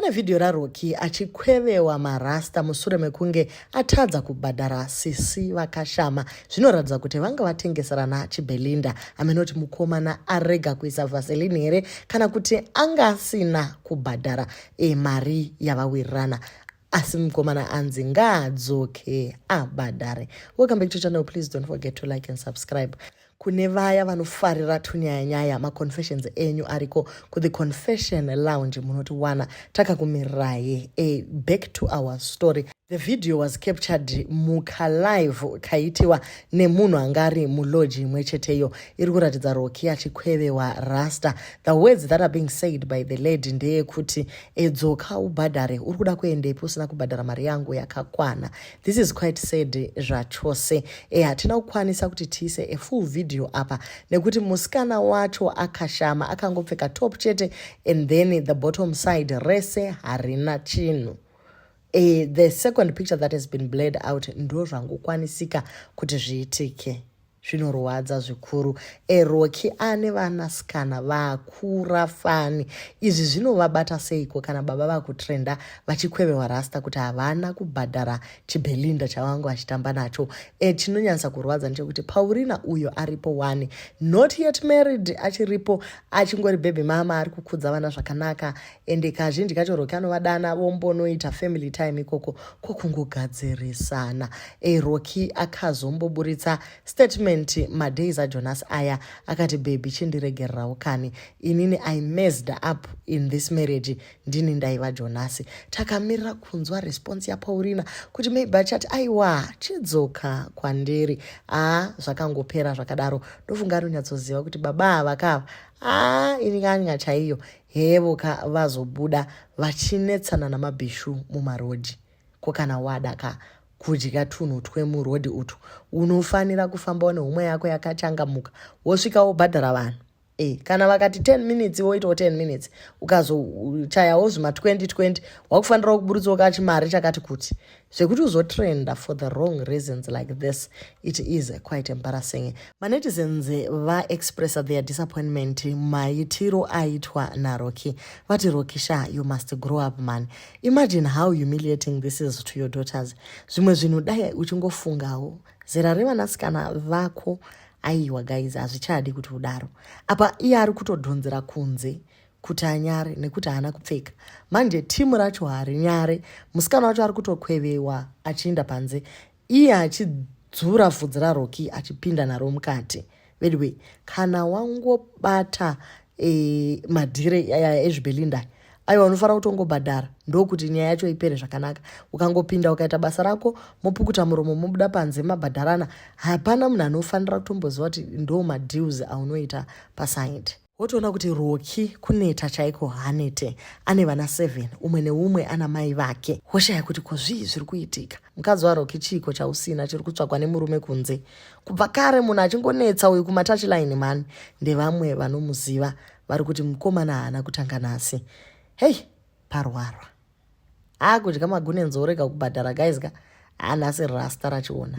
Pane video raRocky achikwevewa marasta mushure mekunge atadza kubhadhara sisi vakashama. Zvinoratidza kuti vanga vatengeserana chiBelinda amenoti mukomana arega kuisa vaseline here kana kuti anga asina kubhadhara mari yavawirirana. Asi mukomana anzi ngaadzoke abhadhare. Welcome back to the channel. Please don't forget to like and subscribe. Kune vaya vanofarira tunyaya ma-confessions enyu ariko ku the confession lounge munoti wana takakumiraye. Back to our story. The video was captured muka live kaitiwa nemunhu angari muloji mwecheteyo. Iri kuratidza Rocky achikwevewa rasta. The words that are being said by the lady ndeye kuti edzoka ubhadhare, uri kuda kuendepo usina kubhadhara mari yangu yakakwana. This is quite sad zvachose. Hatina kukwanisa kuti tiise a full video apa nekuti musikana wacho akashama akangopfeka top chete and then the bottom side rese harina chinhu. The second picture that has been blurred out ndo zvangokwanisika kuti zviitike. Zvinorwadza zvikuru. Rocky ane vanasikana vakura fani. Izvi zvinovabata seiko kana baba vakutrenda vachikwevewa rasta kuti havana kubhadhara chiBelinda chavangu vachitamba nacho. Chinonyanza kurwadza ndechekuti Paulina uyo aripo wani, not yet married, achiripo achingori baby mama ari kukudza vana zvakanaka. Ende kazhinji kacho Rocky anovadana vombonoita family time ikoko kokungogadzirisana. Rocky akazomboburitsa statement madays aJonas aya akati baby chindiregererawo kani inini I messed up in this marriage ndini ndaiva Jonas. Takamirira kunzwa response yaPaulina kuti maybe achati aiwa chidzoka kwandiri. Zvakangopera zvakadaro. Ndofunga runatsoziva kuti baba avakava ini kanya chaiyo hevoka vazobuda vachinetsana namabhishu mumarodhi kokana wadaka kudya tunhu twemurodhi utu unofanira kufamba neumwe yako yakachangamuka wosvika wobhadhara vanhu. Kana vakati 10 minutes woitawo 10 minutes ukazochayawo zvima 20 wakufanira kuburitsawo kachimari chakati kuti zvekuti uzotrenda for the wrong reasons like this. It is quite embarrassing. Manetizens va-expressa their disappointment maitiro aitwa naRocky. Vati Rocky sha, you must grow up man. Imagine how humiliating this is to your daughters. Zvimwe zvinhu dai uchingofungawo zera revanasikana vako. Aiwa guys, hazvichadi kuti udaro. Apa iye ari kutodhonzera kunze kuti anyare nekuti haana kupfeka. Manje timu racho hari nyare, musikana wacho ari kutokwevewa achienda panze. Iye achidzura vhudzi raRocky achipinda naro mukati. Anyway, kana wangobata madhire ezviBelinda aiwa unofanira kutongobhadhara ndokuti nyaya yacho ipere zvakanaka. Ukangopinda ukaita basa rako mopukuta muromo mobuda panze mabhadharana, hapana munhu anofanira kutomboziva kuti ndo madeals aunoita paside. Wotoona kuti Rocky kuneta chaiko hanete. Ane vana 7, umwe neumwe ana mai vake. Hoshaya kuti kozvii zviri kuitika. Mukadzi waRocky chiko chausina chiri kutsvakwa nemurume kunze. Kubva kare munhu achingonetsa uyu kumatouchline man ndevamwe vanomuziva vari kuti mukomana haana kutanga nasi. Hey, parwara. Kudya magunenzi orega kubhadhara guys ka. Anasi rasta rachiona.